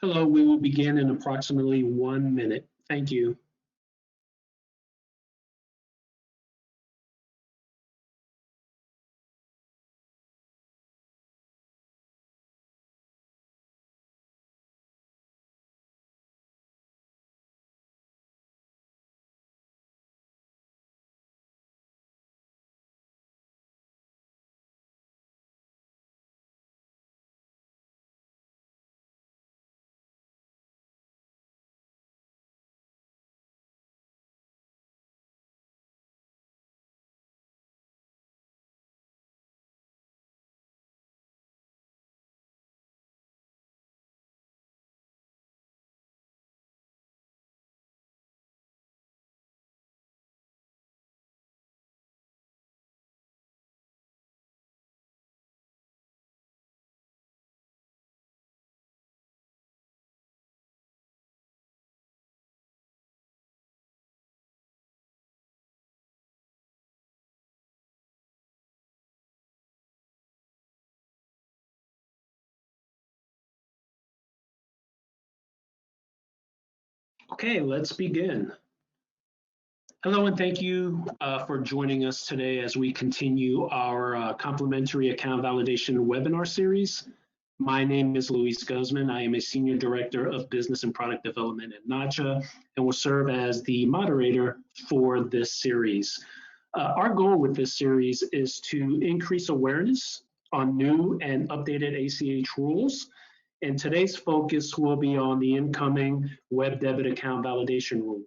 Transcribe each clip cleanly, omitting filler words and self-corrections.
Hello, we will begin in approximately 1 minute. Thank you. Okay, let's begin. Hello, and thank you for joining us today as we continue our complimentary account validation webinar series. My name is Luis Guzman. I am a Senior Director of Business and Product Development at Nacha and will serve as the moderator for this series. Our goal with this series is to increase awareness on new and updated ACH rules. And today's focus will be on the incoming web debit account validation rule.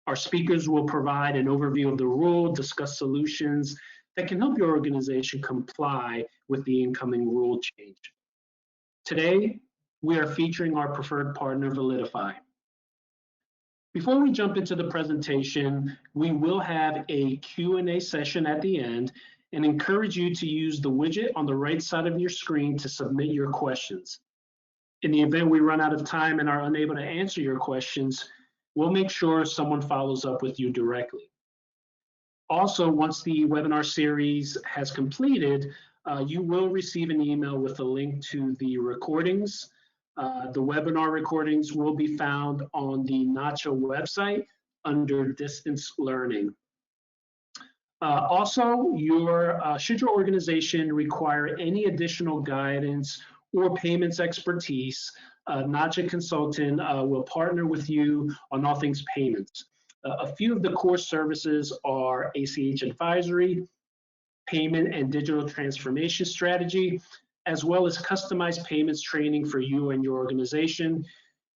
Our speakers will provide an overview of the rule, discuss solutions that can help your organization comply with the incoming rule change. Today, we are featuring our preferred partner, ValidiFI. Before we jump into the presentation, we will have a Q&A session at the end and encourage you to use the widget on the right side of your screen to submit your questions. In the event we run out of time and are unable to answer your questions, we'll make sure someone follows up with you directly. Also, once the webinar series has completed, you will receive an email with a link to the recordings. The webinar recordings will be found on the Nacha website under distance learning. Also, should your organization require any additional guidance or payments expertise, Nacha Consultant will partner with you on all things payments. A few of the core services are ACH advisory, payment and digital transformation strategy, as well as customized payments training for you and your organization.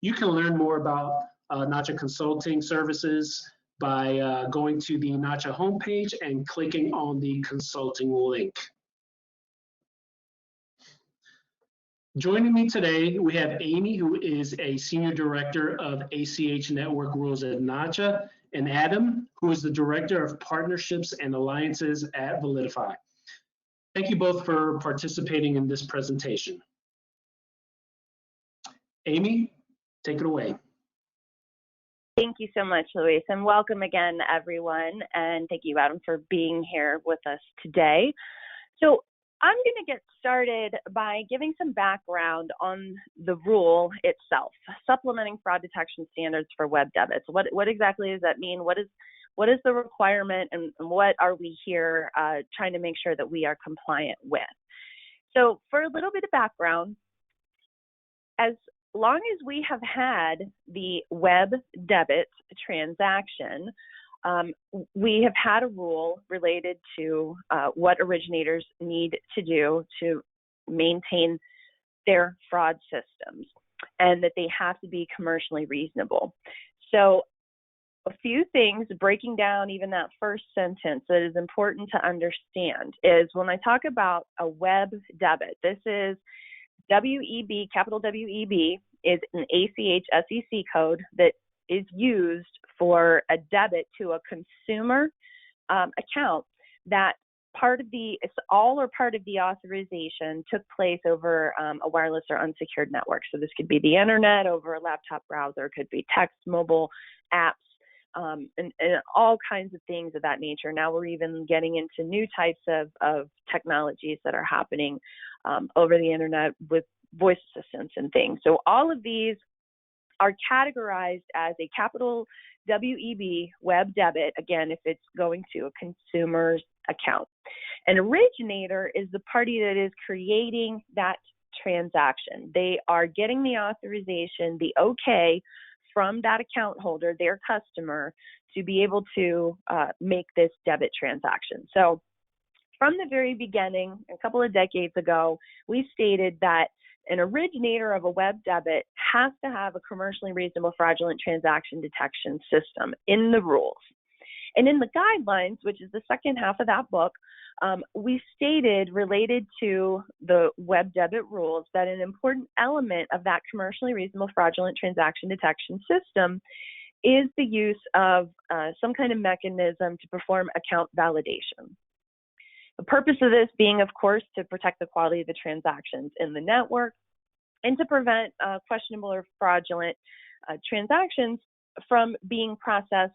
You can learn more about Nacha Consulting services by going to the Nacha homepage and clicking on the consulting link. Joining me today, we have Amy, who is a Senior Director of ACH Network Rules at Nacha, and Adam, who is the Director of Partnerships and Alliances at ValidiFI. Thank you both for participating in this presentation. Amy, take it away. Thank you so much, Luis, and welcome again, everyone. And thank you, Adam, for being here with us today. So I'm going to get started by giving some background on the rule itself, supplementing fraud detection standards for web debits. What exactly does that mean? What is the requirement, and what are we here trying to make sure that we are compliant with? So for a little bit of background, as long as we have had the web debit transaction, we have had a rule related to what originators need to do to maintain their fraud systems, and that they have to be commercially reasonable. So a few things, breaking down even that first sentence, that is important to understand is when I talk about a web debit, this is WEB, capital WEB, is an ACH SEC code that is used for a debit to a consumer account that it's all or part of the authorization took place over a wireless or unsecured network. So this could be the internet, over a laptop browser, could be text, mobile apps, and all kinds of things of that nature. Now we're even getting into new types of technologies that are happening over the internet with voice assistants and things. So all of these are categorized as a capital WEB web debit, again, if it's going to a consumer's account. An originator is the party that is creating that transaction. They are getting the authorization, the okay from that account holder, their customer, to be able to make this debit transaction. So from the very beginning, a couple of decades ago, we stated that an originator of a web debit has to have a commercially reasonable fraudulent transaction detection system in the rules. And in the guidelines, which is the second half of that book, we stated, related to the web debit rules, that an important element of that commercially reasonable fraudulent transaction detection system is the use of some kind of mechanism to perform account validation. The purpose of this being, of course, to protect the quality of the transactions in the network and to prevent questionable or fraudulent transactions from being processed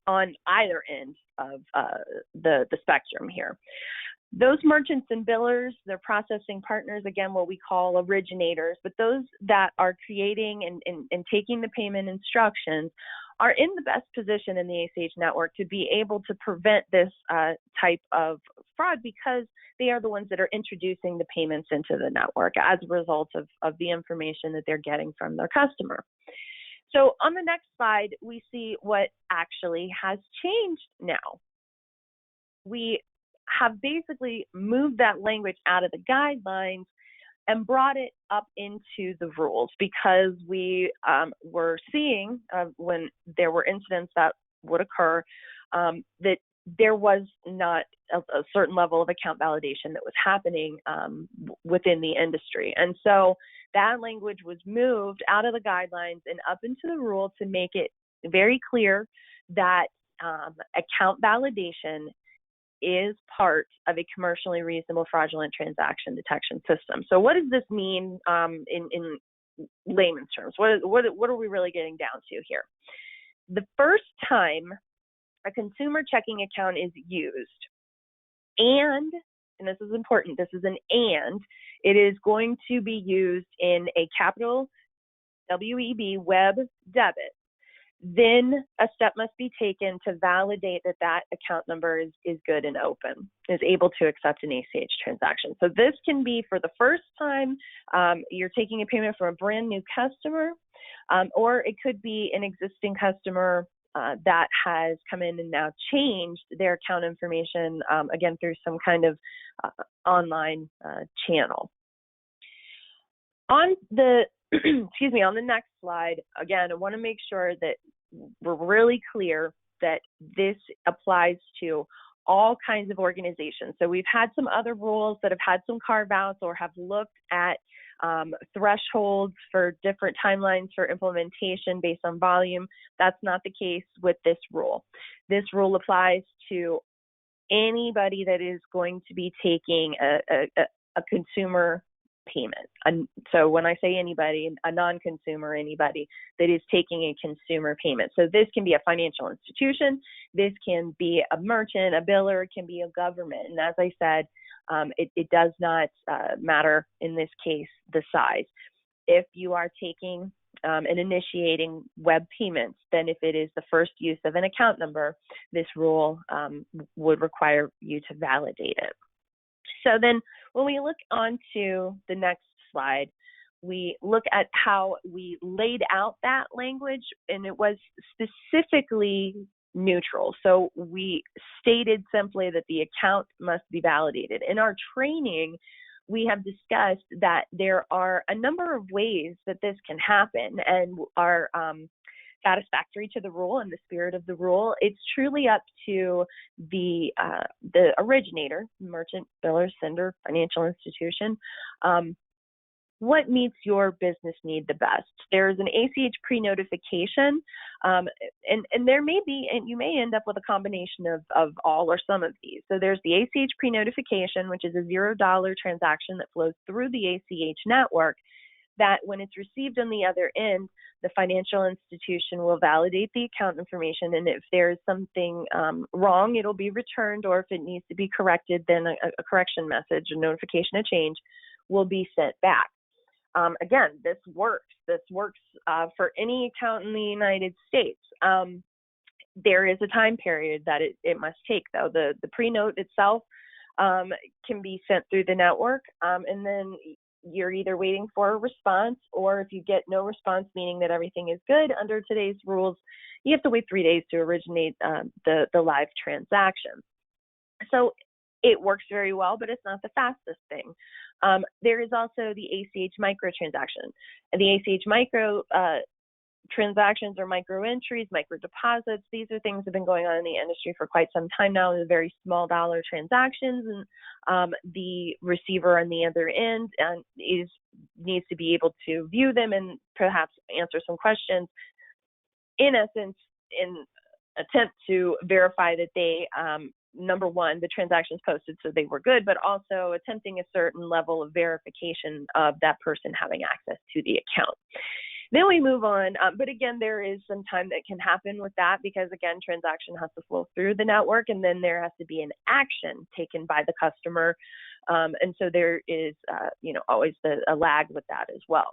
on either end of the spectrum here. Those merchants and billers, they're processing partners, again, what we call originators, but those that are creating and taking the payment instructions are in the best position in the ACH network to be able to prevent this type of fraud, because they are the ones that are introducing the payments into the network as a result of the information that they're getting from their customer. So on the next slide, we see what actually has changed now. We have basically moved that language out of the guidelines and brought it up into the rules, because we were seeing when there were incidents that would occur that there was not a certain level of account validation that was happening within the industry. And so that language was moved out of the guidelines and up into the rule to make it very clear that account validation is part of a commercially reasonable fraudulent transaction detection system. So what does this mean in layman's terms? What are we really getting down to here? The first time a consumer checking account is used, and this is important, this is an and, it is going to be used in a capital WEB web debit, then a step must be taken to validate that that account number is good and open, is able to accept an ACH transaction. So this can be for the first time you're taking a payment from a brand new customer, or it could be an existing customer that has come in and now changed their account information, again, through some kind of online channel. On the excuse me, on the next slide, again, I want to make sure that we're really clear that this applies to all kinds of organizations. So we've had some other rules that have had some carve-outs or have looked at thresholds for different timelines for implementation based on volume. That's not the case with this rule. This rule applies to anybody that is going to be taking a consumer payment. And so when I say anybody, a non-consumer, anybody that is taking a consumer payment. So this can be a financial institution, this can be a merchant, a biller, it can be a government. And as I said, it does not matter in this case the size. If you are taking and initiating web payments, then if it is the first use of an account number, this rule would require you to validate it. So then when we look onto the next slide, we look at how we laid out that language, and it was specifically neutral. So we stated simply that the account must be validated. In our training, we have discussed that there are a number of ways that this can happen and are satisfactory to the rule and the spirit of the rule. It's truly up to the originator, merchant, biller, sender, financial institution, what meets your business need the best. There's an ACH pre-notification, and there may be, and you may end up with a combination of all or some of these. So there's the ACH pre-notification, which is a $0 transaction that flows through the ACH network. that when it's received on the other end, the financial institution will validate the account information, and if there's something wrong, it'll be returned, or if it needs to be corrected, then a correction message, a notification of change, will be sent back. Again, this works. This works for any account in the United States. There is a time period that it must take, though. The pre-note itself can be sent through the network, and then you're either waiting for a response, or if you get no response, meaning that everything is good under today's rules, you have to wait 3 days to originate the live transaction. So it works very well, but it's not the fastest thing. There is also the ACH micro transaction. And the ACH micro transactions or micro entries, micro deposits, these are things that have been going on in the industry for quite some time now. They're very small dollar transactions, and the receiver on the other end needs to be able to view them and perhaps answer some questions, in essence, in attempt to verify that they, number one, the transactions posted so they were good, but also attempting a certain level of verification of that person having access to the account. Then we move on, but again, there is some time that can happen with that because, again, transaction has to flow through the network, and then there has to be an action taken by the customer, and so there is, always a lag with that as well.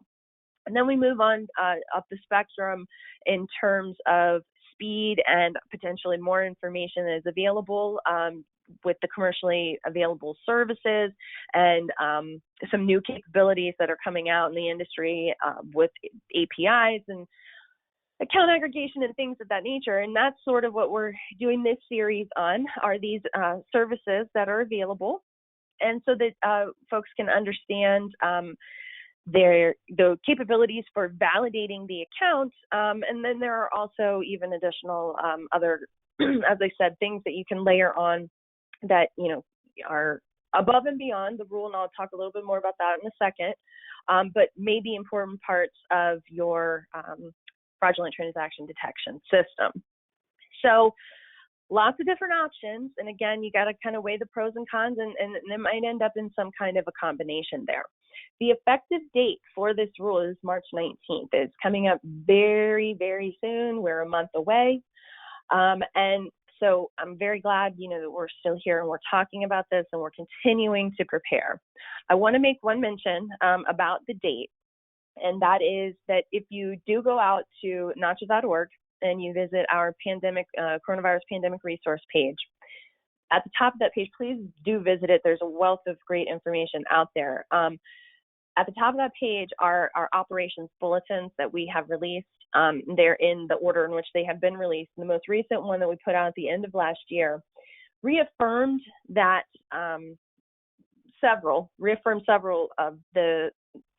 And then we move on up the spectrum in terms of speed and potentially more information that is available with the commercially available services and some new capabilities that are coming out in the industry with APIs and account aggregation and things of that nature. And that's sort of what we're doing this series on, are these services that are available. And so that folks can understand the capabilities for validating the account. And then there are also even additional other, as I said, things that you can layer on that, are above and beyond the rule. And I'll talk a little bit more about that in a second, but may be important parts of your fraudulent transaction detection system. So lots of different options. And again, you got to kind of weigh the pros and cons, and it might end up in some kind of a combination there. The effective date for this rule is March 19th. It's coming up very, very soon. We're a month away. And so I'm very glad, that we're still here and we're talking about this and we're continuing to prepare. I want to make one mention about the date, and that is that if you do go out to Nacha.org and you visit our coronavirus pandemic resource page, at the top of that page, please do visit it. There's a wealth of great information out there. At the top of that page are our operations bulletins that we have released. They're in the order in which they have been released. The most recent one that we put out at the end of last year reaffirmed that several of the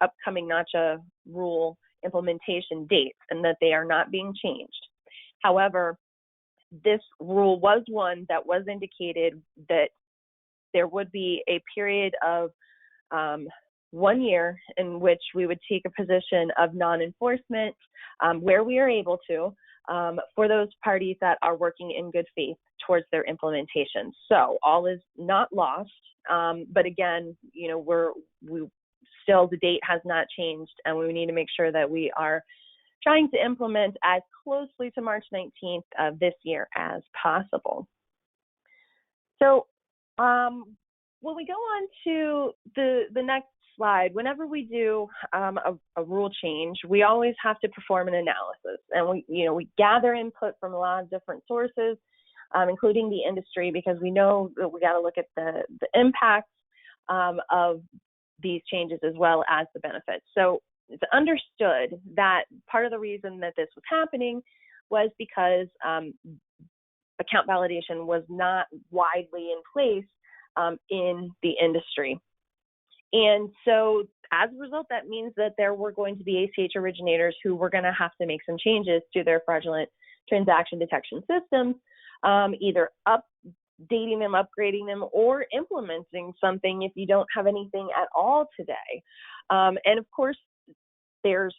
upcoming Nacha rule implementation dates, and that they are not being changed. However, this rule was one that was indicated that there would be a period of 1 year in which we would take a position of non-enforcement where we are able to for those parties that are working in good faith towards their implementation. So all is not lost, but again, the date has not changed, and we need to make sure that we are trying to implement as closely to March 19th of this year as possible. So when we go on to the next slide, whenever we do a rule change, we always have to perform an analysis, and we gather input from a lot of different sources, including the industry, because we know that we got to look at the impacts of these changes as well as the benefits. So it's understood that part of the reason that this was happening was because account validation was not widely in place in the industry. And so as a result, that means that there were going to be ACH originators who were going to have to make some changes to their fraudulent transaction detection systems, either updating them, upgrading them, or implementing something if you don't have anything at all today. And of course, there's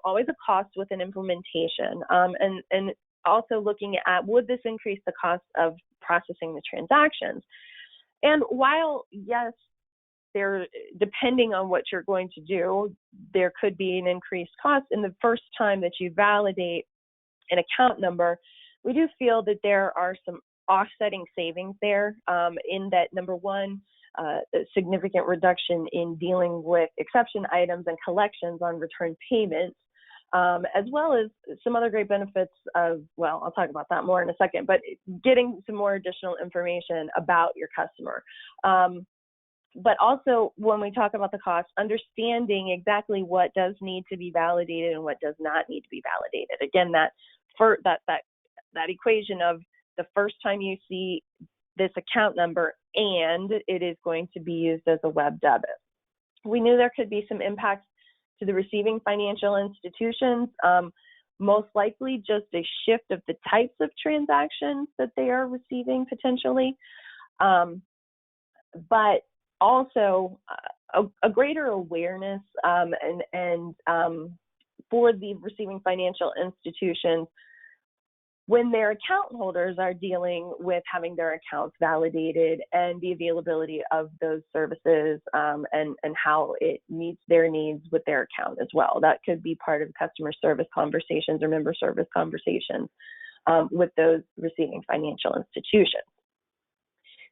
always a cost with an implementation, and also looking at, would this increase the cost of processing the transactions? And while, yes, depending on what you're going to do, there could be an increased cost. In the first time that you validate an account number, we do feel that there are some offsetting savings there, in that, number one, a significant reduction in dealing with exception items and collections on return payments, as well as some other great benefits of, well, I'll talk about that more in a second, but getting some more additional information about your customer. But also, when we talk about the cost, understanding exactly what does need to be validated and what does not need to be validated. Again, that equation of the first time you see this account number and it is going to be used as a web debit. We knew there could be some impacts to the receiving financial institutions, most likely just a shift of the types of transactions that they are receiving potentially, but also a greater awareness and for the receiving financial institutions when their account holders are dealing with having their accounts validated and the availability of those services, and how it meets their needs with their account as well. That could be part of customer service conversations or member service conversations with those receiving financial institutions.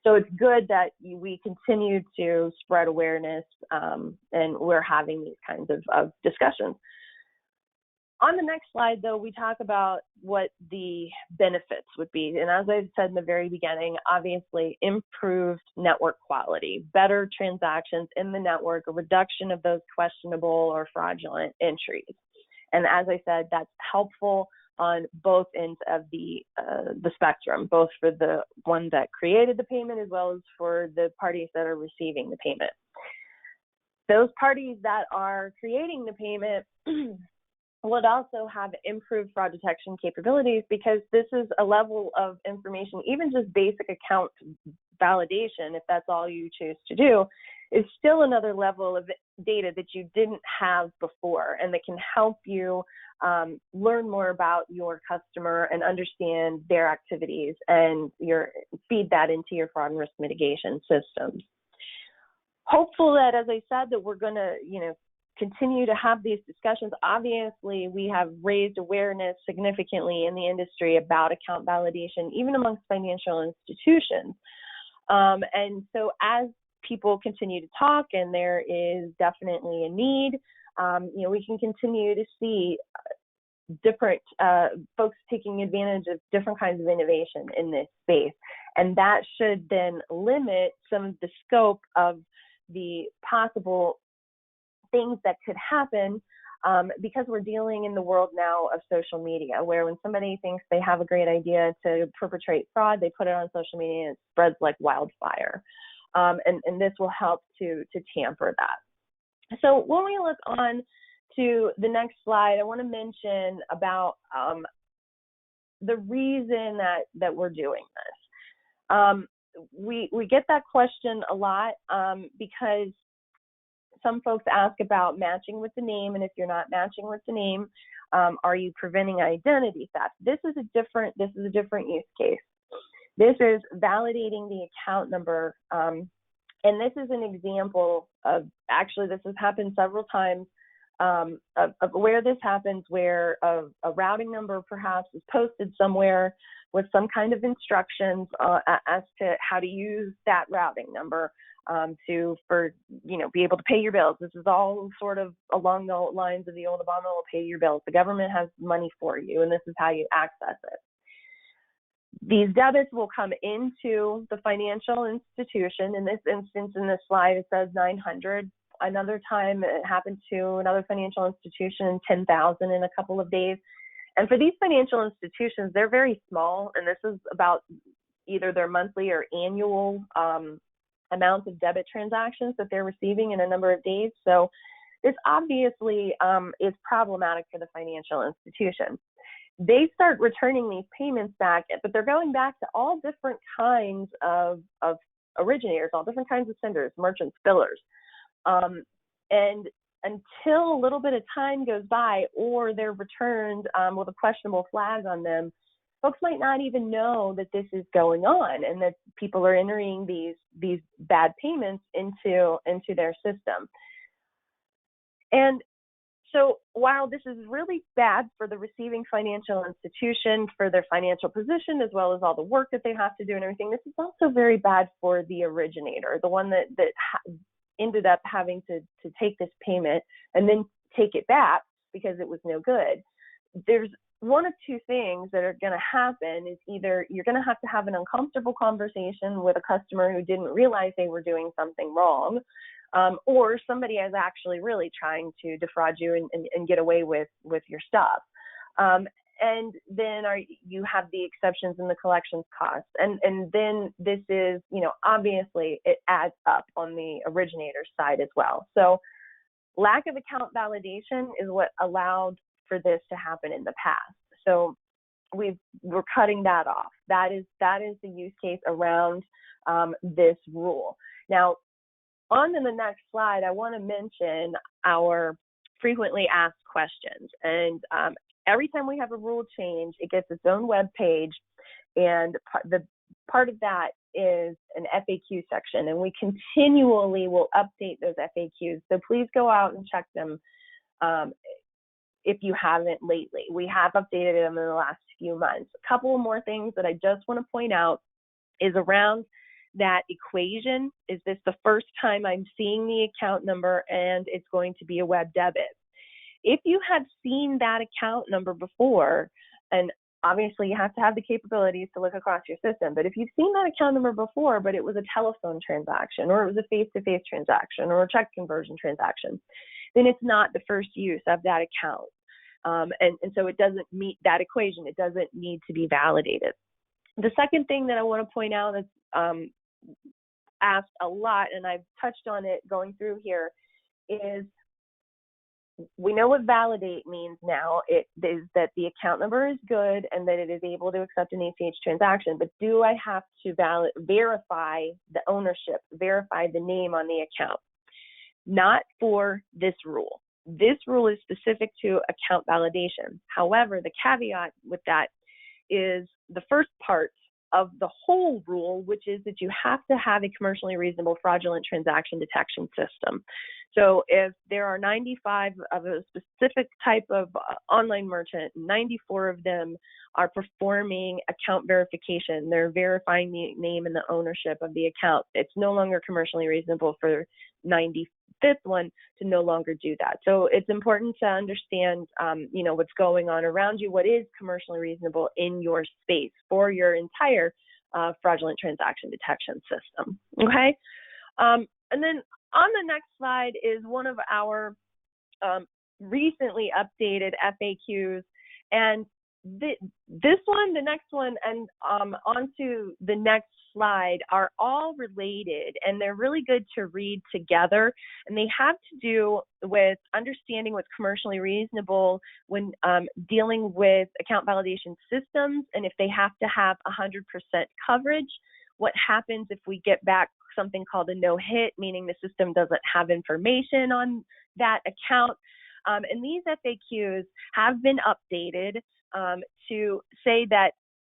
So it's good that we continue to spread awareness, and we're having these kinds of discussions. On the next slide, though, we talk about what the benefits would be. And as I said in the very beginning, obviously improved network quality, better transactions in the network, a reduction of those questionable or fraudulent entries. And as I said, that's helpful on both ends of the spectrum, both for the one that created the payment as well as for the parties that are receiving the payment. Those parties that are creating the payment would also have improved fraud detection capabilities, because this is a level of information, even just basic account validation, if that's all you choose to do, is still another level of data that you didn't have before, and that can help you learn more about your customer and understand their activities and feed that into your fraud and risk mitigation systems. Hopeful that, as I said, that we're going to, continue to have these discussions. Obviously, we have raised awareness significantly in the industry about account validation, even amongst financial institutions. And so as people continue to talk, and there is definitely a need, we can continue to see different folks taking advantage of different kinds of innovation in this space. And that should then limit some of the scope of the possible things that could happen, because we're dealing in the world now of social media, where when somebody thinks they have a great idea to perpetrate fraud, they put it on social media and it spreads like wildfire. And this will help to tamper that. So when we look on to the next slide, I want to mention about the reason that we're doing this. We get that question a lot, because some folks ask about matching with the name, and if you're not matching with the name, are you preventing identity theft? This is a different use case. This is validating the account number, and this is an example of, actually this has happened several times, of where this happens, where a routing number perhaps is posted somewhere with some kind of instructions as to how to use that routing number be able to pay your bills. This is all sort of along the lines of the old abominable pay your bills. The government has money for you, and this is how you access it. These debits will come into the financial institution. In this instance, in this slide, it says 900. Another time, it happened to another financial institution, 10,000 in a couple of days. And for these financial institutions, they're very small, and this is about either their monthly or annual amount of debit transactions that they're receiving in a number of days. So this obviously is problematic for the financial institution. They start returning these payments back, but they're going back to all different kinds of originators, all different kinds of senders, merchants, billers. And until a little bit of time goes by, or they're returned with a questionable flag on them, folks might not even know that this is going on and that people are entering these bad payments into their system. And so while this is really bad for the receiving financial institution, for their financial position, as well as all the work that they have to do and everything, this is also very bad for the originator, the one that ended up having to take this payment and then take it back because it was no good. There's one of two things that are going to happen. Is either you're going to have an uncomfortable conversation with a customer who didn't realize they were doing something wrong, or somebody is actually really trying to defraud you and get away with your stuff. And then you have the exceptions in the collections costs. And then this is, obviously it adds up on the originator side as well. So lack of account validation is what allowed for this to happen in the past. So we're cutting that off. That is the use case around this rule. Now, on to the next slide, I want to mention our frequently asked questions. And every time we have a rule change, it gets its own web page, and the part of that is an FAQ section, and we continually will update those FAQs. So please go out and check them if you haven't lately. We have updated them in the last few months. A couple more things that I just want to point out is around that equation. Is this the first time I'm seeing the account number and it's going to be a web debit? If you have seen that account number before, and obviously you have to have the capabilities to look across your system, but if you've seen that account number before, but it was a telephone transaction, or it was a face-to-face transaction, or a check conversion transaction, then it's not the first use of that account. And so it doesn't meet that equation. It doesn't need to be validated. The second thing that I want to point out that's asked a lot, and I've touched on it going through here, is we know what validate means now. It is that the account number is good and that it is able to accept an ACH transaction, but do I have to verify the ownership, verify the name on the account? Not for this rule. This rule is specific to account validation. However, the caveat with that is the first part of the whole rule, which is that you have to have a commercially reasonable fraudulent transaction detection system. So if there are 95 of a specific type of online merchant, 94 of them are performing account verification. They're verifying the name and the ownership of the account. It's no longer commercially reasonable for 95th one to no longer do that. So it's important to understand, what's going on around you, what is commercially reasonable in your space for your entire fraudulent transaction detection system. Okay, and then on the next slide is one of our recently updated FAQs, and this one, the next one, and onto the next slide are all related, and they're really good to read together, and they have to do with understanding what's commercially reasonable when dealing with account validation systems, and if they have to have 100% coverage, what happens if we get back something called a no-hit, meaning the system doesn't have information on that account. And these FAQs have been updated to say that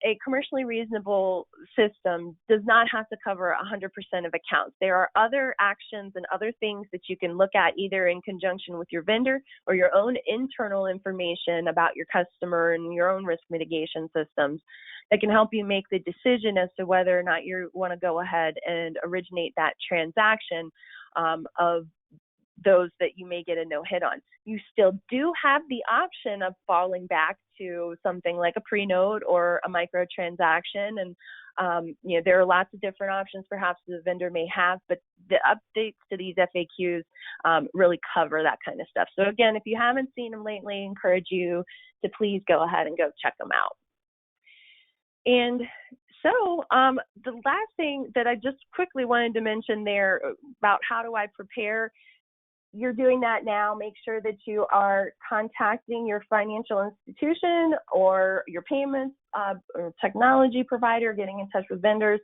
a commercially reasonable system does not have to cover 100% of accounts. There are other actions and other things that you can look at either in conjunction with your vendor or your own internal information about your customer and your own risk mitigation systems that can help you make the decision as to whether or not you want to go ahead and originate that transaction of those that you may get a no-hit on. You still do have the option of falling back to something like a pre-note or a micro transaction, and there are lots of different options perhaps the vendor may have, but the updates to these FAQs really cover that kind of stuff. So again, if you haven't seen them lately, I encourage you to please go ahead and go check them out. And so the last thing that I just quickly wanted to mention there about how do I prepare, you're doing that now. Make sure that you are contacting your financial institution or your payments or technology provider, getting in touch with vendors.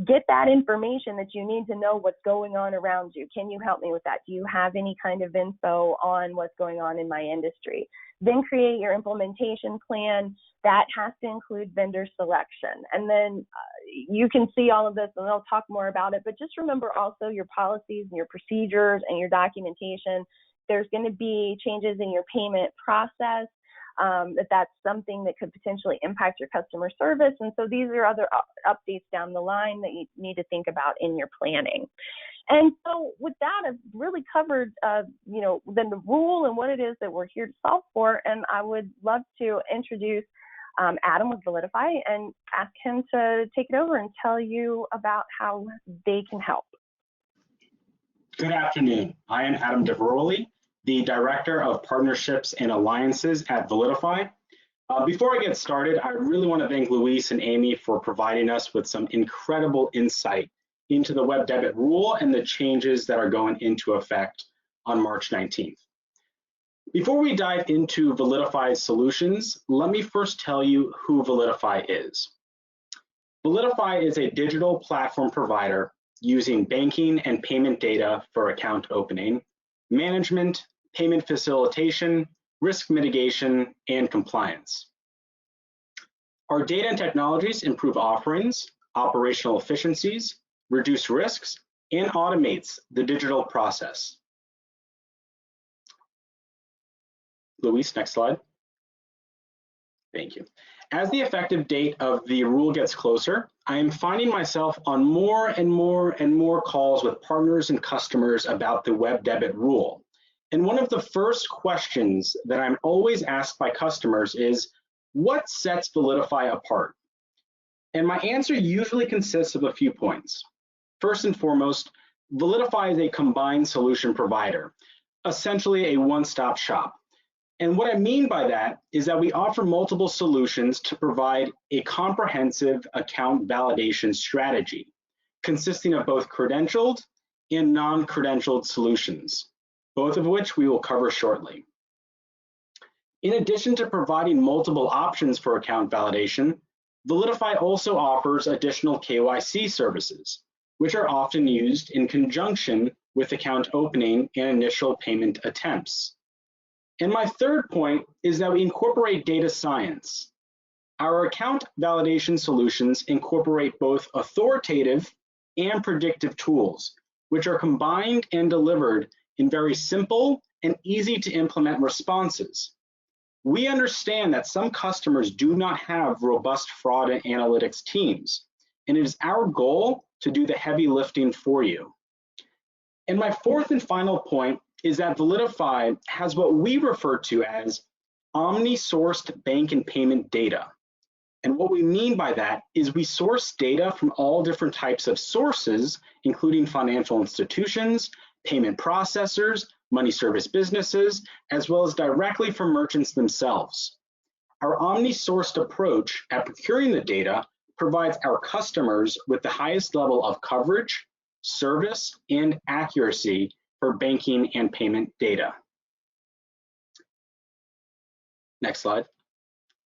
get that information that you need to know what's going on around you. Can you help me with that? Do you have any kind of info on what's going on in my industry? Then create your implementation plan. That has to include vendor selection. And then you can see all of this, and I'll talk more about it, but just remember also your policies and your procedures and your documentation. There's going to be changes in your payment process. That's something that could potentially impact your customer service. And so these are other updates down the line that you need to think about in your planning. And so with that, I've really covered, then the rule and what it is that we're here to solve for. And I would love to introduce Adam with ValidiFI and ask him to take it over and tell you about how they can help. Good afternoon. I am Adam DeVeroli, the Director of Partnerships and Alliances at ValidiFI. Before I get started, I really want to thank Luis and Amy for providing us with some incredible insight into the WEB Debit Rule and the changes that are going into effect on March 19th. Before we dive into ValidiFI's solutions, let me first tell you who ValidiFI is. ValidiFI is a digital platform provider using banking and payment data for account opening, management, payment facilitation, risk mitigation, and compliance. Our data and technologies improve offerings, operational efficiencies, reduce risks, and automates the digital process. Luis, next slide. Thank you. As the effective date of the rule gets closer, I am finding myself on more and more calls with partners and customers about the WEB Debit Rule. And one of the first questions that I'm always asked by customers is, what sets ValidiFI apart? And my answer usually consists of a few points. First and foremost, ValidiFI is a combined solution provider, essentially a one-stop shop. And what I mean by that is that we offer multiple solutions to provide a comprehensive account validation strategy, consisting of both credentialed and non-credentialed solutions, both of which we will cover shortly. In addition to providing multiple options for account validation, ValidiFI also offers additional KYC services, which are often used in conjunction with account opening and initial payment attempts. And my third point is that we incorporate data science. Our account validation solutions incorporate both authoritative and predictive tools, which are combined and delivered in very simple and easy to implement responses. We understand that some customers do not have robust fraud and analytics teams, and it is our goal to do the heavy lifting for you. And my fourth and final point is that ValidiFI has what we refer to as Omni-Sourced bank and payment data. And what we mean by that is we source data from all different types of sources, including financial institutions, payment processors, money service businesses, as well as directly from merchants themselves. Our Omni-Sourced approach at procuring the data provides our customers with the highest level of coverage, service, and accuracy for banking and payment data. Next slide.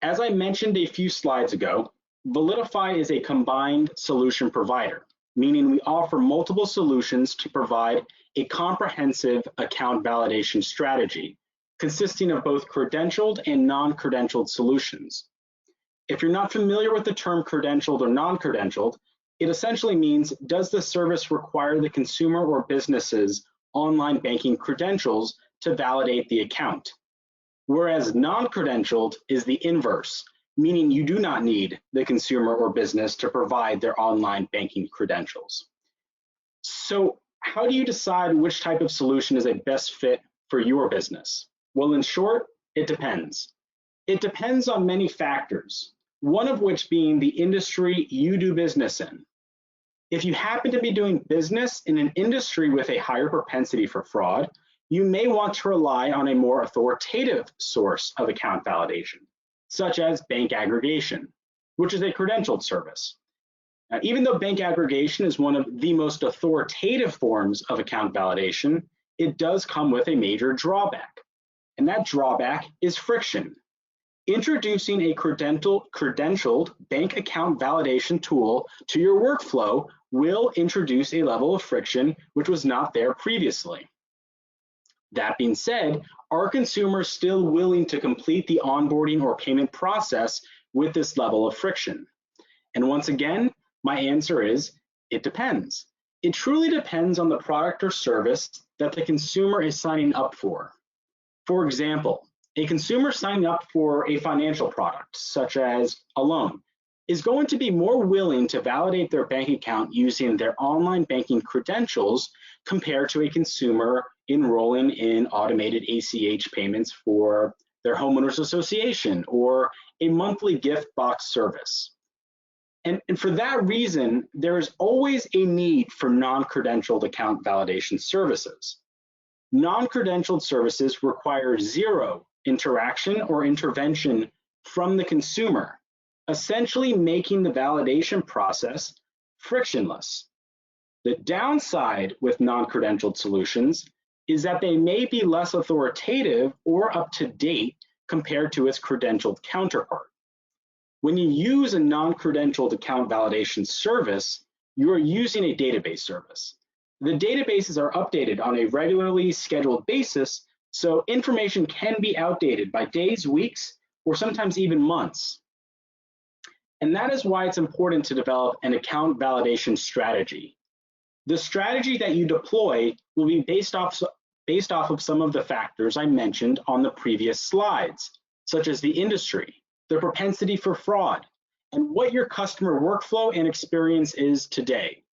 As I mentioned a few slides ago, ValidiFI is a combined solution provider, meaning we offer multiple solutions to provide a comprehensive account validation strategy, consisting of both credentialed and non-credentialed solutions. If you're not familiar with the term credentialed or non-credentialed, it essentially means, does the service require the consumer or business's online banking credentials to validate the account? Whereas non-credentialed is the inverse, meaning you do not need the consumer or business to provide their online banking credentials. So how do you decide which type of solution is a best fit for your business? Well, in short, it depends. It depends on many factors, one of which being the industry you do business in. If you happen to be doing business in an industry with a higher propensity for fraud, you may want to rely on a more authoritative source of account validation, such as bank aggregation, which is a credentialed service. Now, even though bank aggregation is one of the most authoritative forms of account validation, it does come with a major drawback, and that drawback is friction. Introducing a credentialed bank account validation tool to your workflow will introduce a level of friction which was not there previously. That being said, are consumers still willing to complete the onboarding or payment process with this level of friction? And once again, my answer is, it depends. It truly depends on the product or service that the consumer is signing up for. For example, a consumer signing up for a financial product, such as a loan, is going to be more willing to validate their bank account using their online banking credentials compared to a consumer enrolling in automated ACH payments for their homeowners association or a monthly gift box service. And for that reason, there is always a need for non-credentialed account validation services. Non-credentialed services require zero interaction or intervention from the consumer, essentially making the validation process frictionless. The downside with non-credentialed solutions is that they may be less authoritative or up to date compared to its credentialed counterpart. When you use a non-credentialed account validation service, you are using a database service. The databases are updated on a regularly scheduled basis, so information can be outdated by days, weeks, or sometimes even months. And that is why it's important to develop an account validation strategy. The strategy that you deploy will be based off of some of the factors I mentioned on the previous slides, such as the industry, the propensity for fraud, and what your customer workflow and experience is today.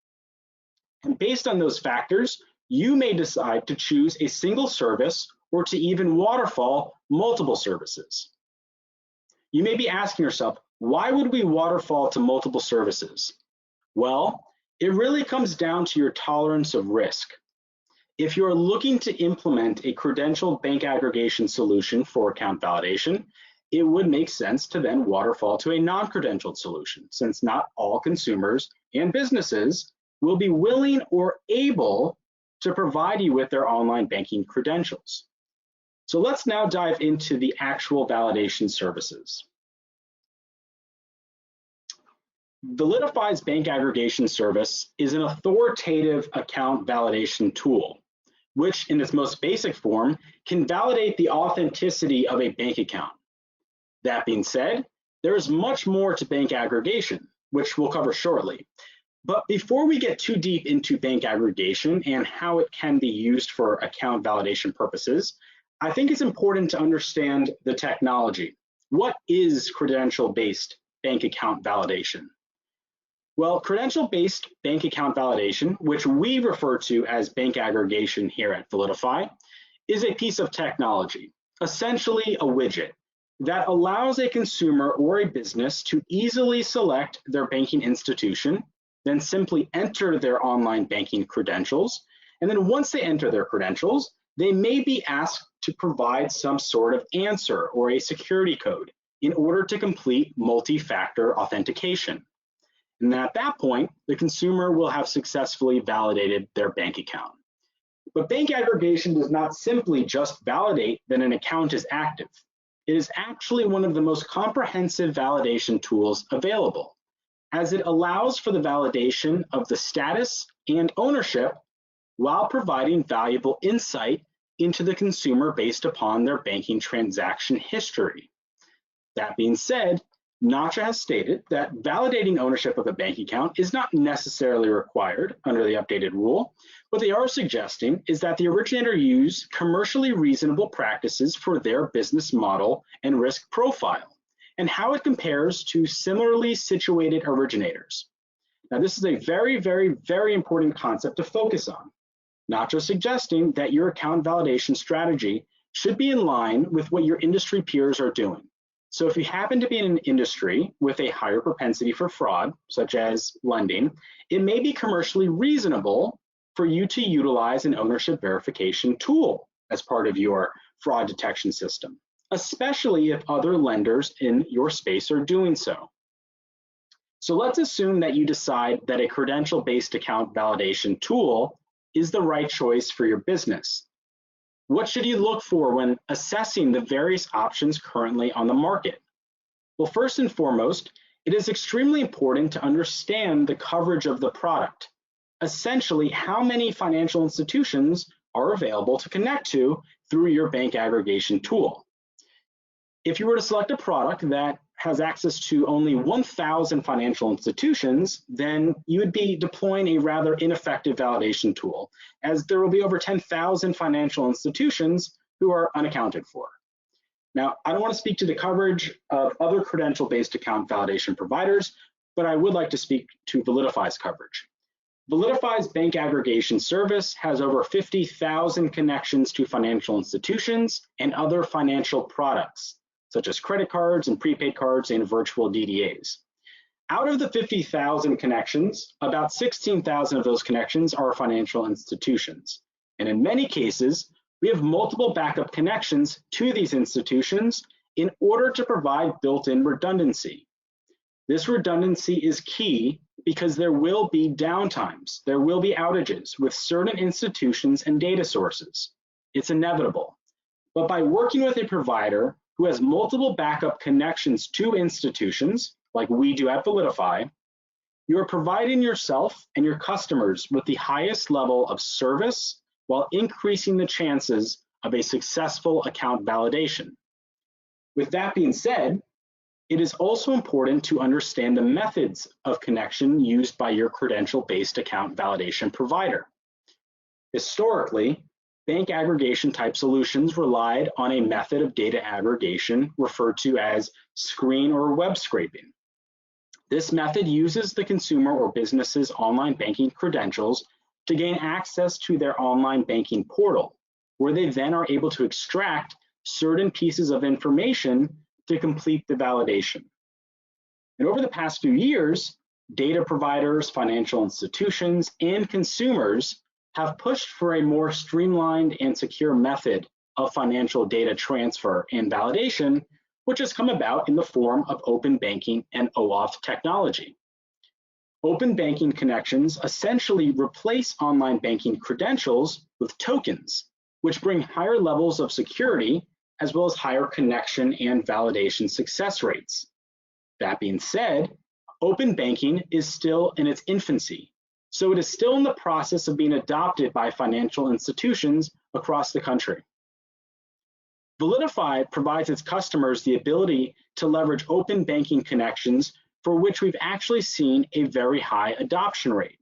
And based on those factors, you may decide to choose a single service or to even waterfall multiple services. You may be asking yourself, why would we waterfall to multiple services? Well, it really comes down to your tolerance of risk. If you're looking to implement a credentialed bank aggregation solution for account validation, it would make sense to then waterfall to a non-credentialed solution, since not all consumers and businesses will be willing or able to provide you with their online banking credentials. So let's now dive into the actual validation services. ValidiFI's bank aggregation service is an authoritative account validation tool, which in its most basic form can validate the authenticity of a bank account. That being said, there is much more to bank aggregation, which we'll cover shortly. But before we get too deep into bank aggregation and how it can be used for account validation purposes, I think it's important to understand the technology. What is credential-based bank account validation? Well, credential-based bank account validation, which we refer to as bank aggregation here at ValidiFI, is a piece of technology, essentially a widget, that allows a consumer or a business to easily select their banking institution, then simply enter their online banking credentials, and then once they enter their credentials, they may be asked to provide some sort of answer or a security code in order to complete multi-factor authentication. And at that point, the consumer will have successfully validated their bank account. But bank aggregation does not simply just validate that an account is active. It is actually one of the most comprehensive validation tools available, as it allows for the validation of the status and ownership while providing valuable insight into the consumer based upon their banking transaction history. That being said, Nacha has stated that validating ownership of a bank account is not necessarily required under the updated rule. What they are suggesting is that the originator use commercially reasonable practices for their business model and risk profile, and how it compares to similarly situated originators. Now, this is a very, very, very important concept to focus on. Nacha suggesting that your account validation strategy should be in line with what your industry peers are doing. So if you happen to be in an industry with a higher propensity for fraud, such as lending, it may be commercially reasonable for you to utilize an ownership verification tool as part of your fraud detection system, especially if other lenders in your space are doing so. So let's assume that you decide that a credential-based account validation tool is the right choice for your business. What should you look for when assessing the various options currently on the market? Well, first and foremost, it is extremely important to understand the coverage of the product. Essentially, how many financial institutions are available to connect to through your bank aggregation tool. If you were to select a product that has access to only 1,000 financial institutions, then you would be deploying a rather ineffective validation tool, as there will be over 10,000 financial institutions who are unaccounted for. Now, I don't want to speak to the coverage of other credential-based account validation providers, but I would like to speak to ValidiFI's coverage. ValidiFI's bank aggregation service has over 50,000 connections to financial institutions and other financial products, such as credit cards and prepaid cards and virtual DDAs. Out of the 50,000 connections, about 16,000 of those connections are financial institutions. And in many cases, we have multiple backup connections to these institutions in order to provide built-in redundancy. This redundancy is key because there will be downtimes, there will be outages with certain institutions and data sources. It's inevitable. But by working with a provider who has multiple backup connections to institutions, like we do at ValidiFI, you are providing yourself and your customers with the highest level of service while increasing the chances of a successful account validation. With that being said, it is also important to understand the methods of connection used by your credential-based account validation provider. Historically, bank aggregation type solutions relied on a method of data aggregation referred to as screen or web scraping. This method uses the consumer or business's online banking credentials to gain access to their online banking portal, where they then are able to extract certain pieces of information to complete the validation. And over the past few years, data providers, financial institutions, and consumers have pushed for a more streamlined and secure method of financial data transfer and validation, which has come about in the form of open banking and OAuth technology. Open banking connections essentially replace online banking credentials with tokens, which bring higher levels of security as well as higher connection and validation success rates. That being said, open banking is still in its infancy, so it is still in the process of being adopted by financial institutions across the country. ValidiFI provides its customers the ability to leverage open banking connections for which we've actually seen a very high adoption rate.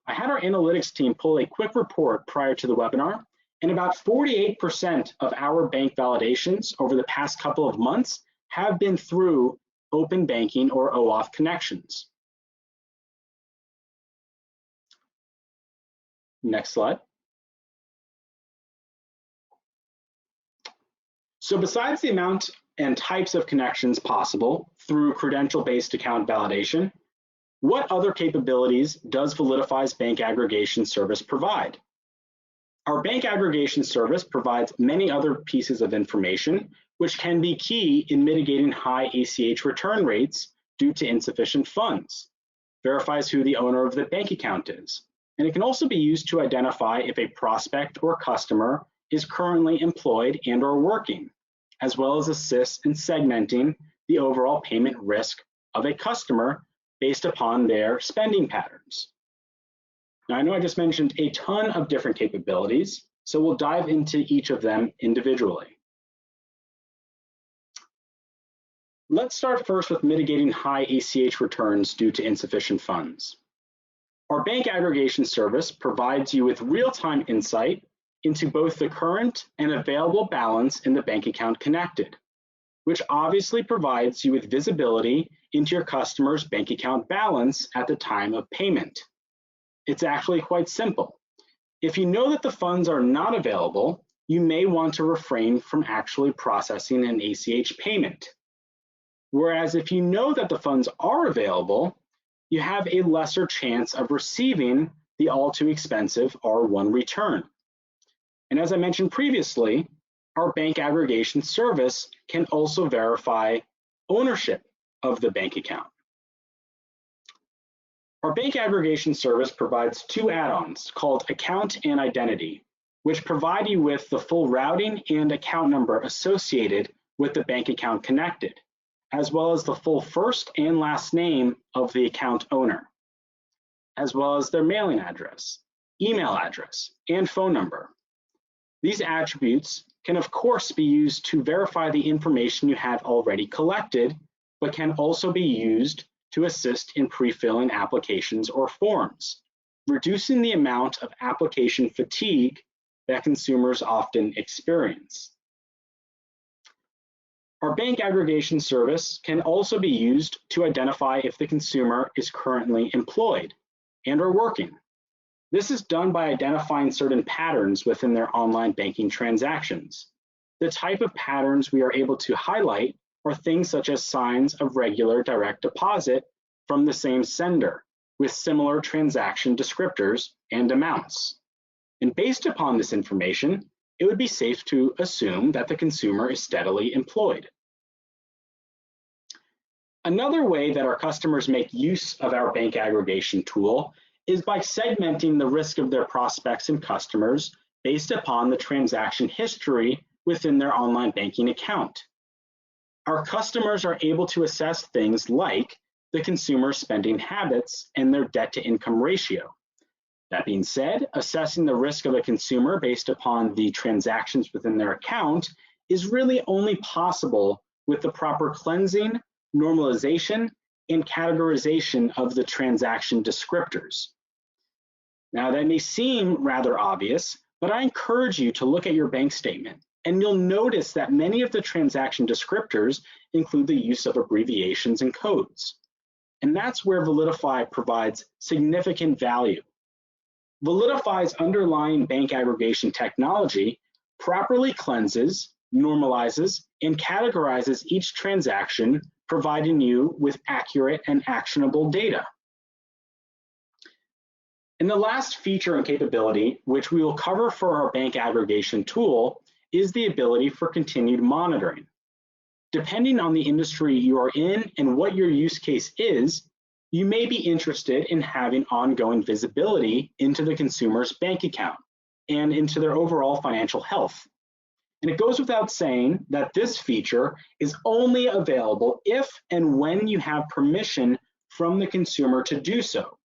I had our analytics team pull a quick report prior to the webinar, and about 48% of our bank validations over the past couple of months have been through open banking or OAuth connections. Next slide. So besides the amount and types of connections possible through credential-based account validation, what other capabilities does ValidiFI's bank aggregation service provide? Our bank aggregation service provides many other pieces of information which can be key in mitigating high ACH return rates due to insufficient funds, verifies who the owner of the bank account is, and it can also be used to identify if a prospect or customer is currently employed and or working, as well as assists in segmenting the overall payment risk of a customer based upon their spending patterns. Now, I know I just mentioned a ton of different capabilities, so we'll dive into each of them individually. Let's start first with mitigating high ACH returns due to insufficient funds. Our bank aggregation service provides you with real-time insight into both the current and available balance in the bank account connected, which obviously provides you with visibility into your customer's bank account balance at the time of payment. It's actually quite simple. If you know that the funds are not available, you may want to refrain from actually processing an ACH payment. Whereas if you know that the funds are available, you have a lesser chance of receiving the all too expensive R1 return. And as I mentioned previously, our bank aggregation service can also verify ownership of the bank account. Our bank aggregation service provides two add-ons called Account and Identity, which provide you with the full routing and account number associated with the bank account connected, as well as the full first and last name of the account owner, as well as their mailing address, email address, and phone number. These attributes can of course be used to verify the information you have already collected, but can also be used to assist in pre-filling applications or forms, reducing the amount of application fatigue that consumers often experience. Our bank aggregation service can also be used to identify if the consumer is currently employed and or working. This is done by identifying certain patterns within their online banking transactions. The type of patterns we are able to highlight are things such as signs of regular direct deposit from the same sender with similar transaction descriptors and amounts. And based upon this information, it would be safe to assume that the consumer is steadily employed. Another way that our customers make use of our bank aggregation tool is by segmenting the risk of their prospects and customers based upon the transaction history within their online banking account. Our customers are able to assess things like the consumer spending habits and their debt-to-income ratio. That being said, assessing the risk of a consumer based upon the transactions within their account is really only possible with the proper cleansing, normalization, and categorization of the transaction descriptors. Now, that may seem rather obvious, but I encourage you to look at your bank statement, and you'll notice that many of the transaction descriptors include the use of abbreviations and codes. And that's where ValidiFI provides significant value. ValidiFI's underlying bank aggregation technology properly cleanses, normalizes, and categorizes each transaction, providing you with accurate and actionable data. And the last feature and capability, which we will cover for our bank aggregation tool, is the ability for continued monitoring. Depending on the industry you are in and what your use case is, you may be interested in having ongoing visibility into the consumer's bank account and into their overall financial health. And it goes without saying that this feature is only available if and when you have permission from the consumer to do so,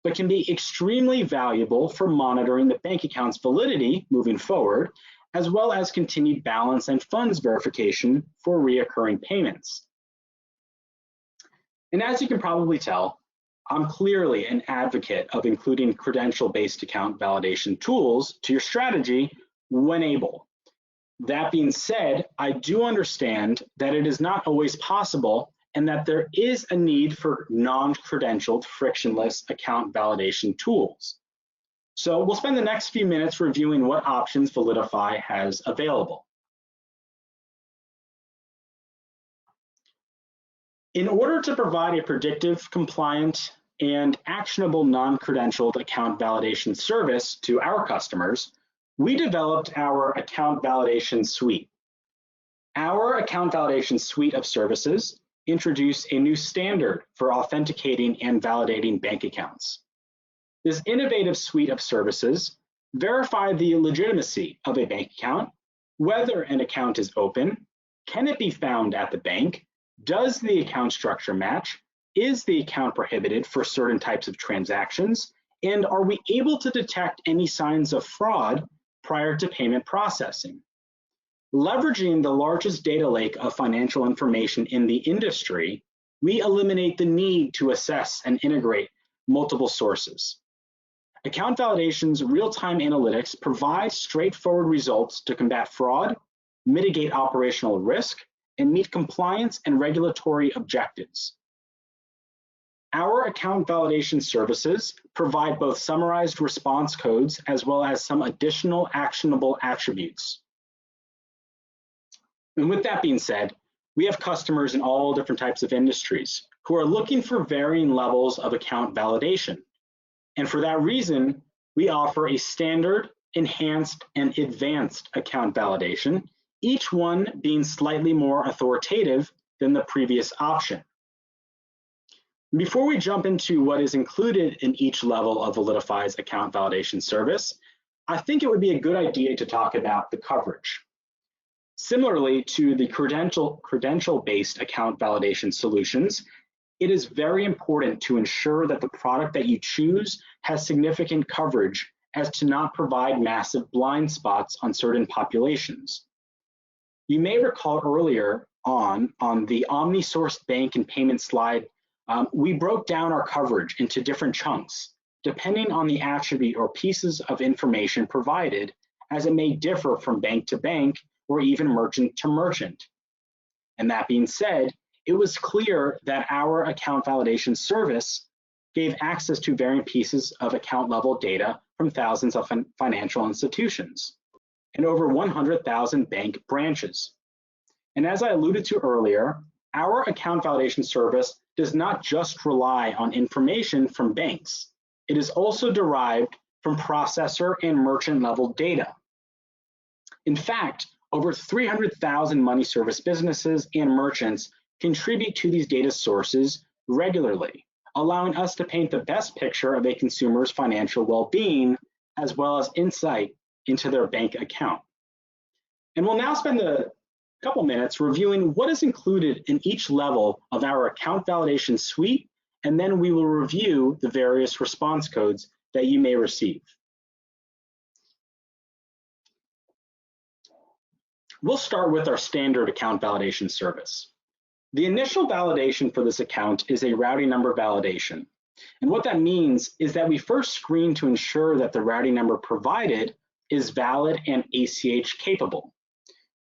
but can be extremely valuable for monitoring the bank account's validity moving forward, as well as continued balance and funds verification for reoccurring payments. And as you can probably tell, I'm clearly an advocate of including credential-based account validation tools to your strategy when able. That being said, I do understand that it is not always possible and that there is a need for non-credentialed, frictionless account validation tools. So we'll spend the next few minutes reviewing what options ValidiFI has available. In order to provide a predictive, compliant, and actionable non-credentialed account validation service to our customers, we developed our account validation suite. Our account validation suite of services introduce a new standard for authenticating and validating bank accounts. This innovative suite of services verify the legitimacy of a bank account, whether an account is open, can it be found at the bank, does the account structure match, is the account prohibited for certain types of transactions, and are we able to detect any signs of fraud prior to payment processing? Leveraging the largest data lake of financial information in the industry, we eliminate the need to assess and integrate multiple sources. Account Validation's real-time analytics provide straightforward results to combat fraud, mitigate operational risk, and meet compliance and regulatory objectives. Our account validation services provide both summarized response codes as well as some additional actionable attributes. And with that being said, we have customers in all different types of industries who are looking for varying levels of account validation. And for that reason, we offer a standard, enhanced, and advanced account validation, each one being slightly more authoritative than the previous option. Before we jump into what is included in each level of ValidiFI's account validation service, I think it would be a good idea to talk about the coverage. Similarly to the credential-based account validation solutions, it is very important to ensure that the product that you choose has significant coverage as to not provide massive blind spots on certain populations. You may recall earlier on the Omni-Sourced bank and payment slide, we broke down our coverage into different chunks, depending on the attribute or pieces of information provided, as it may differ from bank to bank or even merchant to merchant. And that being said, it was clear that our account validation service gave access to varying pieces of account level data from thousands of financial institutions and over 100,000 bank branches. And as I alluded to earlier, our account validation service does not just rely on information from banks. It is also derived from processor and merchant level data. In fact, over 300,000 money service businesses and merchants contribute to these data sources regularly, allowing us to paint the best picture of a consumer's financial well-being, as well as insight into their bank account. And we'll now spend a couple minutes reviewing what is included in each level of our account validation suite, and then we will review the various response codes that you may receive. We'll start with our standard account validation service. The initial validation for this account is a routing number validation. And what that means is that we first screen to ensure that the routing number provided is valid and ACH capable.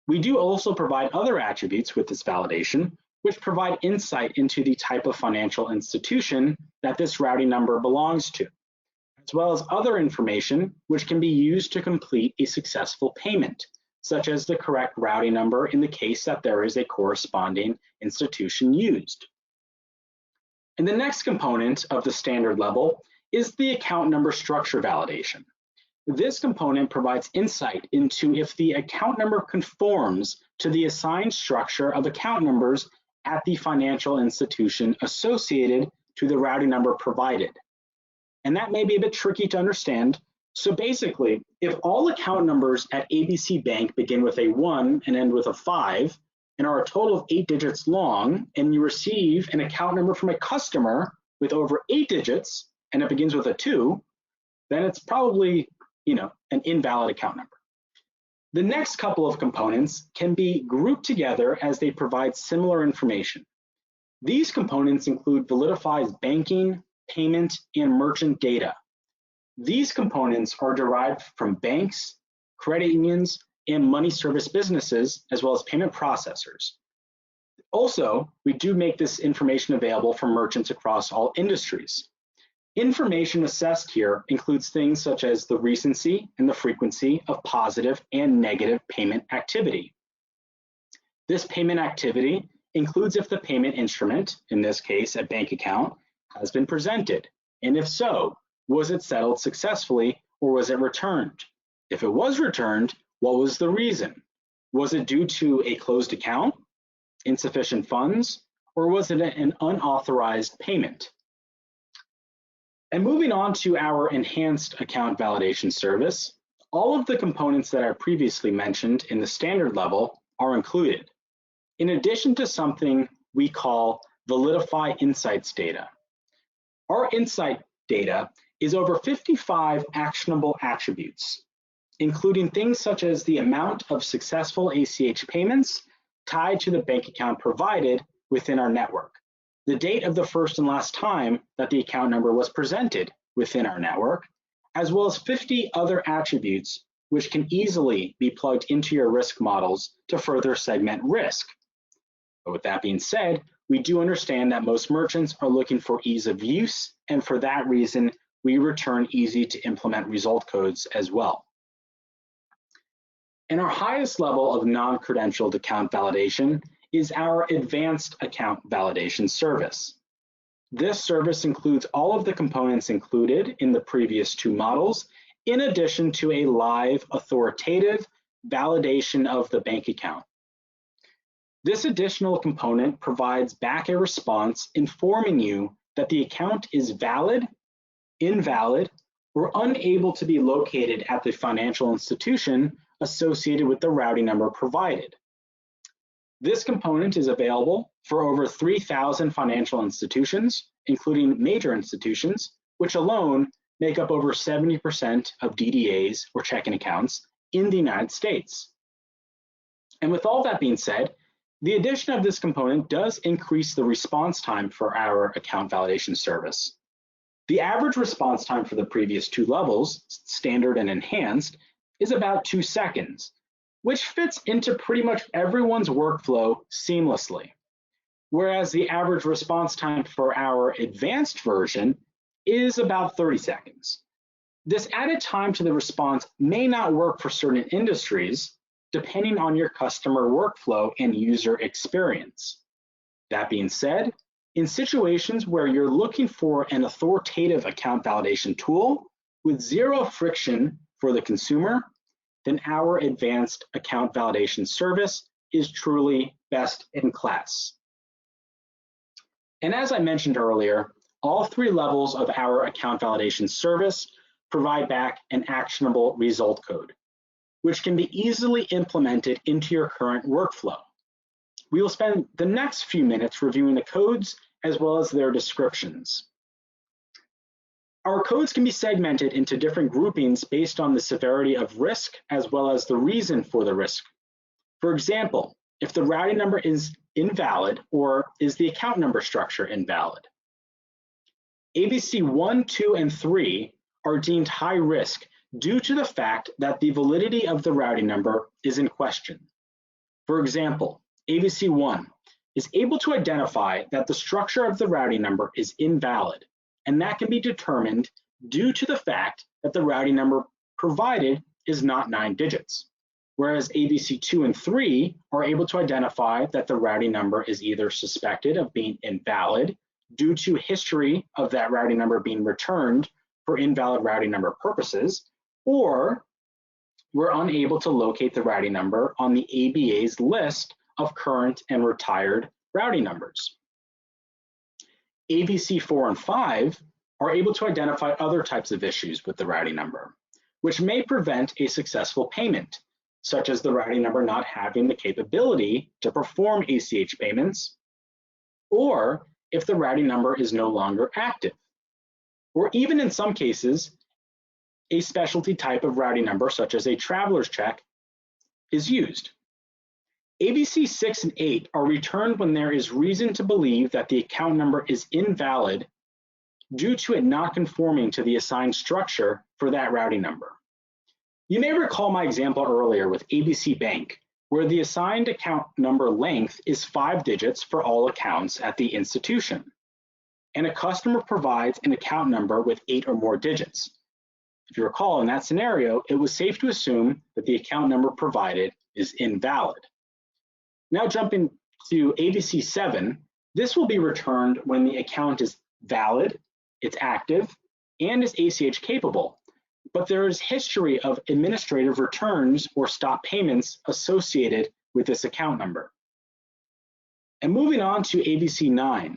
We do also provide other attributes with this validation, which provide insight into the type of financial institution that this routing number belongs to, as well as other information which can be used to complete a successful payment, such as the correct routing number in the case that there is a corresponding institution used. And the next component of the standard level is the account number structure validation. This component provides insight into if the account number conforms to the assigned structure of account numbers at the financial institution associated to the routing number provided. And that may be a bit tricky to understand. So basically, if all account numbers at ABC Bank begin with a 1 and end with a 5 and are a total of 8 digits long, and you receive an account number from a customer with over 8 digits and it begins with a 2, then it's probably, an invalid account number. The next couple of components can be grouped together as they provide similar information. These components include ValidiFI's banking, payment, and merchant data. These components are derived from banks, credit unions, and money service businesses, as well as payment processors. Also, we do make this information available for merchants across all industries. Information assessed here includes things such as the recency and the frequency of positive and negative payment activity. This payment activity includes if the payment instrument, in this case a bank account, has been presented, and if so, was it settled successfully or was it returned? If it was returned, what was the reason? Was it due to a closed account, insufficient funds, or was it an unauthorized payment? And moving on to our enhanced account validation service, all of the components that I previously mentioned in the standard level are included, in addition to something we call ValidiFI Insights data. Our insight data is over 55 actionable attributes, including things such as the amount of successful ACH payments tied to the bank account provided within our network, the date of the first and last time that the account number was presented within our network, as well as 50 other attributes which can easily be plugged into your risk models to further segment risk. But with that being said, we do understand that most merchants are looking for ease of use, and for that reason, we return easy to implement result codes as well. And our highest level of non-credentialed account validation is our advanced account validation service. This service includes all of the components included in the previous two models, in addition to a live authoritative validation of the bank account. This additional component provides back a response informing you that the account is valid, invalid, were unable to be located at the financial institution associated with the routing number provided. This component is available for over 3,000 financial institutions, including major institutions, which alone make up over 70% of DDAs or checking accounts in the United States. And with all that being said, the addition of this component does increase the response time for our account validation service. The average response time for the previous two levels, standard and enhanced, is about 2 seconds, which fits into pretty much everyone's workflow seamlessly. Whereas the average response time for our advanced version is about 30 seconds. This added time to the response may not work for certain industries, depending on your customer workflow and user experience. That being said, in situations where you're looking for an authoritative account validation tool with zero friction for the consumer, then our advanced account validation service is truly best in class. And as I mentioned earlier, all three levels of our account validation service provide back an actionable result code, which can be easily implemented into your current workflow. We will spend the next few minutes reviewing the codes as well as their descriptions. Our codes can be segmented into different groupings based on the severity of risk as well as the reason for the risk. For example, if the routing number is invalid or is the account number structure invalid. ABC 1, 2, and 3 are deemed high risk due to the fact that the validity of the routing number is in question. For example, ABC 1 is able to identify that the structure of the routing number is invalid, and that can be determined due to the fact that the routing number provided is not 9 digits. Whereas ABC 2 and 3 are able to identify that the routing number is either suspected of being invalid due to history of that routing number being returned for invalid routing number purposes, or we're unable to locate the routing number on the ABA's list of current and retired routing numbers. ABC 4 and 5 are able to identify other types of issues with the routing number, which may prevent a successful payment, such as the routing number not having the capability to perform ACH payments, or if the routing number is no longer active, or even in some cases, a specialty type of routing number, such as a traveler's check, is used. ABC 6 and 8 are returned when there is reason to believe that the account number is invalid due to it not conforming to the assigned structure for that routing number. You may recall my example earlier with ABC Bank, where the assigned account number length is 5 digits for all accounts at the institution, and a customer provides an account number with 8 or more digits. If you recall, in that scenario, it was safe to assume that the account number provided is invalid. Now jumping to ABC 7, this will be returned when the account is valid, it's active, and is ACH capable, but there is history of administrative returns or stop payments associated with this account number. And moving on to ABC 9,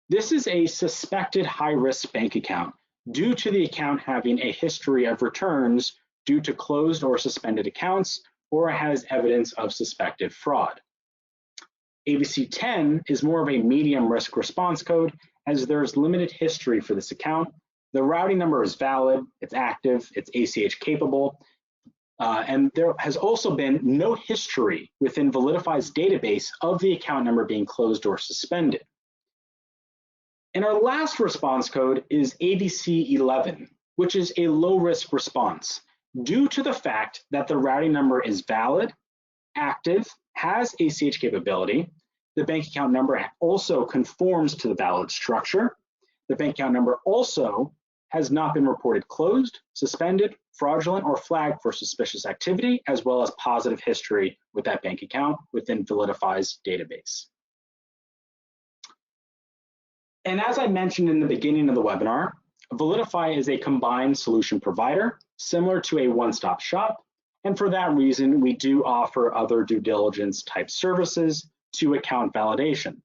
this is a suspected high-risk bank account due to the account having a history of returns due to closed or suspended accounts, or has evidence of suspected fraud. ABC 10 is more of a medium risk response code, as there is limited history for this account. The routing number is valid, it's active, it's ACH capable, and there has also been no history within ValidiFI's database of the account number being closed or suspended. And our last response code is ABC 11, which is a low risk response due to the fact that the routing number is valid, active, has ACH capability. The bank account number also conforms to the valid structure. The bank account number also has not been reported closed, suspended, fraudulent, or flagged for suspicious activity, as well as positive history with that bank account within ValidiFI's database. And as I mentioned in the beginning of the webinar, ValidiFI is a combined solution provider, similar to a one-stop shop. And for that reason, we do offer other due diligence type services to account validation,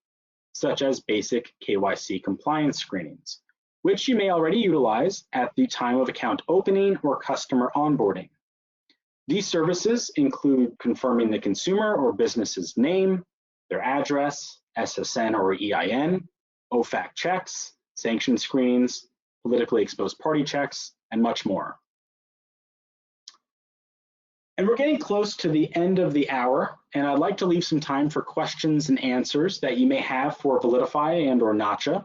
such as basic KYC compliance screenings, which you may already utilize at the time of account opening or customer onboarding. These services include confirming the consumer or business's name, their address, SSN or EIN, OFAC checks, sanction screens, politically exposed party checks, and much more. And we're getting close to the end of the hour, and I'd like to leave some time for questions and answers that you may have for ValidiFI and or Nacha.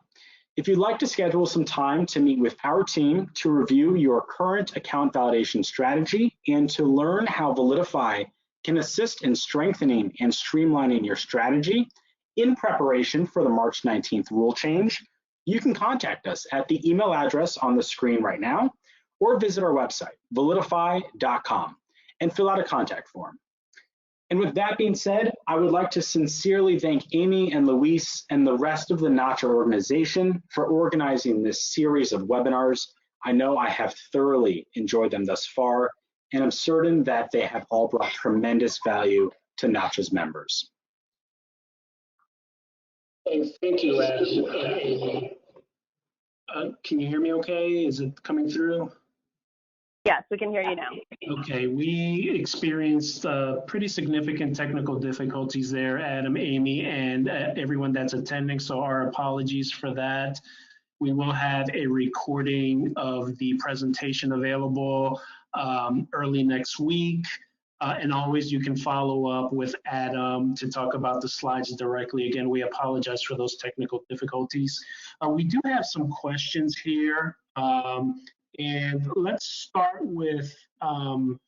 If you'd like to schedule some time to meet with our team to review your current account validation strategy and to learn how ValidiFI can assist in strengthening and streamlining your strategy in preparation for the March 19th rule change, you can contact us at the email address on the screen right now, or visit our website, validify.com, and fill out a contact form. And with that being said, I would like to sincerely thank Amy and Luis and the rest of the Nacha organization for organizing this series of webinars. I know I have thoroughly enjoyed them thus far, and I'm certain that they have all brought tremendous value to Nacha's members. Thank you, Amy. Can you hear me okay? Is it coming through? Yes, we can hear you now. Okay, we experienced pretty significant technical difficulties there, Adam, Amy, and everyone that's attending, so our apologies for that. We will have a recording of the presentation available early next week. And always you can follow up with Adam to talk about the slides directly. Again, we apologize for those technical difficulties. We do have some questions here. And let's start with, Amy,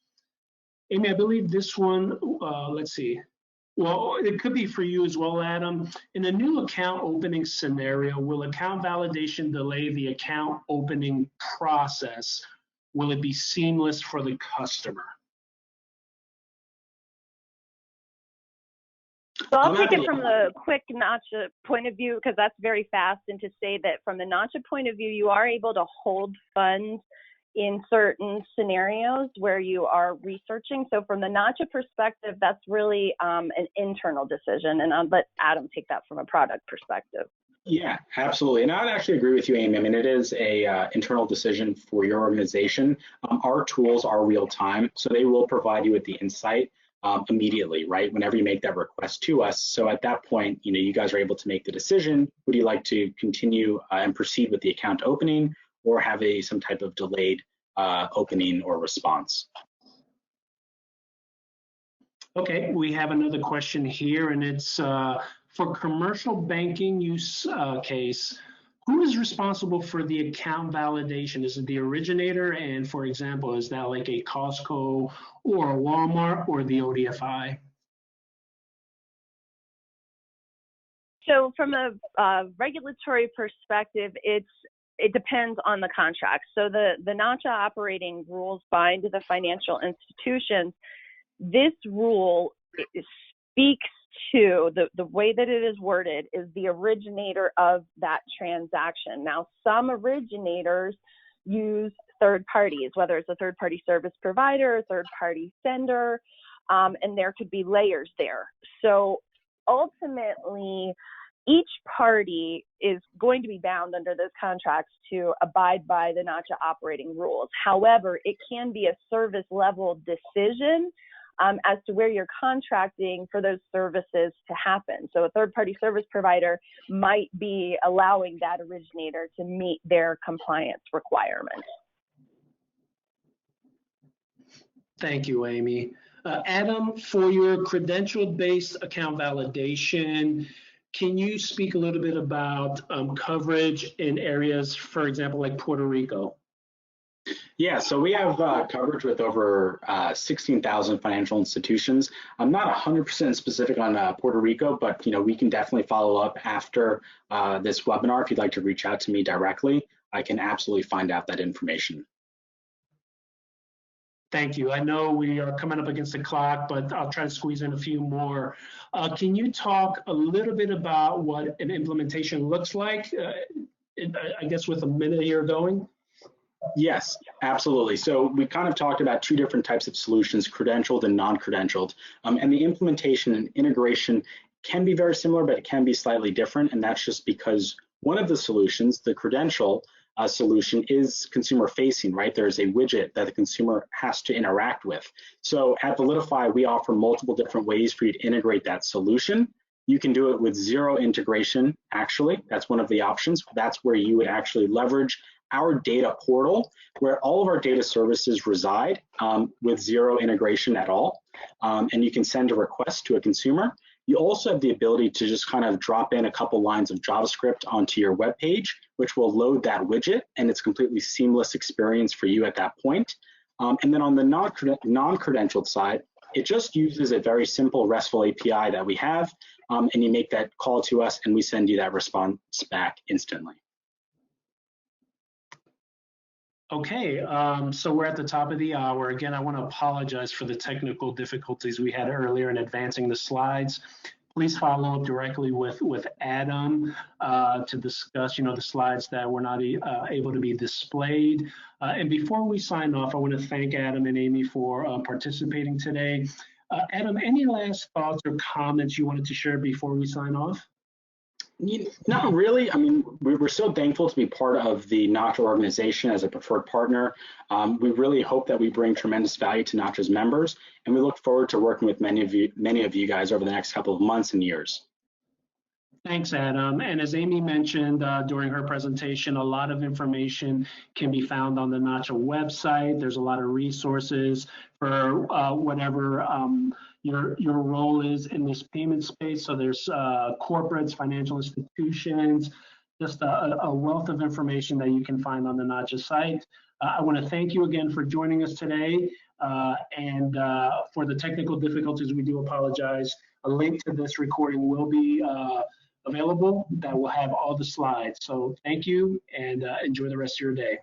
I believe this one, let's see. Well, it could be for you as well, Adam. In a new account opening scenario, will account validation delay the account opening process? Will it be seamless for the customer? So I'll take it from the quick Nacha point of view, because that's very fast, and to say that from the Nacha point of view, you are able to hold funds in certain scenarios where you are researching. So from the Nacha perspective, that's really an internal decision, and I'll let Adam take that from a product perspective. Yeah, absolutely. And I'd actually agree with you, Amy. I mean, it is a internal decision for your organization. Our tools are real time, so they will provide you with the insight immediately, right? Whenever you make that request to us. So at that point, you guys are able to make the decision. Would you like to continue and proceed with the account opening, or have some type of delayed opening or response? Okay, we have another question here, and it's for commercial banking use case, who is responsible for the account validation? Is it the originator? And for example, is that like a Costco or a Walmart or the ODFI? So from a regulatory perspective, it depends on the contract. So the Nacha operating rules bind the financial institutions. This rule speaks to the way that it is worded is the originator of that transaction. Now, some originators use third parties, whether it's a third party service provider, a third party sender, and there could be layers there. So ultimately, each party is going to be bound under those contracts to abide by the Nacha operating rules. However, it can be a service level decision as to where you're contracting for those services to happen. So a third-party service provider might be allowing that originator to meet their compliance requirements. Thank you, Amy. Adam, for your credential-based account validation, can you speak a little bit about coverage in areas, for example, like Puerto Rico? Yeah, so we have coverage with over 16,000 financial institutions. I'm not 100% specific on Puerto Rico, but we can definitely follow up after this webinar. If you'd like to reach out to me directly, I can absolutely find out that information. Thank you. I know we are coming up against the clock, but I'll try to squeeze in a few more. Can you talk a little bit about what an implementation looks like? I guess with a minute here going. Yes, absolutely. So we kind of talked about two different types of solutions, credentialed and non-credentialed. And the implementation and integration can be very similar, but it can be slightly different. And that's just because one of the solutions, the credential, solution is consumer facing, right? There's a widget that the consumer has to interact with. So at ValidiFI, we offer multiple different ways for you to integrate that solution. You can do it with zero integration, actually. That's one of the options. That's where you would actually leverage our data portal, where all of our data services reside with zero integration at all. And you can send a request to a consumer. You also have the ability to just kind of drop in a couple lines of JavaScript onto your web page, which will load that widget, and it's a completely seamless experience for you at that point. And then on the non-credentialed side, it just uses a very simple RESTful API that we have, and you make that call to us, and we send you that response back instantly. Okay, so we're at the top of the hour. Again, I want to apologize for the technical difficulties we had earlier in advancing the slides. Please follow up directly with Adam to discuss, the slides that were not able to be displayed. And before we sign off, I want to thank Adam and Amy for participating today. Adam, any last thoughts or comments you wanted to share before we sign off? Not really. I mean, we're so thankful to be part of the Nacha organization as a preferred partner. We really hope that we bring tremendous value to Nacha's members, and we look forward to working with many of you guys over the next couple of months and years. Thanks, Adam. And as Amy mentioned during her presentation, a lot of information can be found on the Nacha website. There's a lot of resources for whatever your role is in this payment space. So there's corporates, financial institutions, just a wealth of information that you can find on the Nacha site. I want to thank you again for joining us today. And for the technical difficulties, we do apologize. A link to this recording will be available that will have all the slides. So thank you, and enjoy the rest of your day.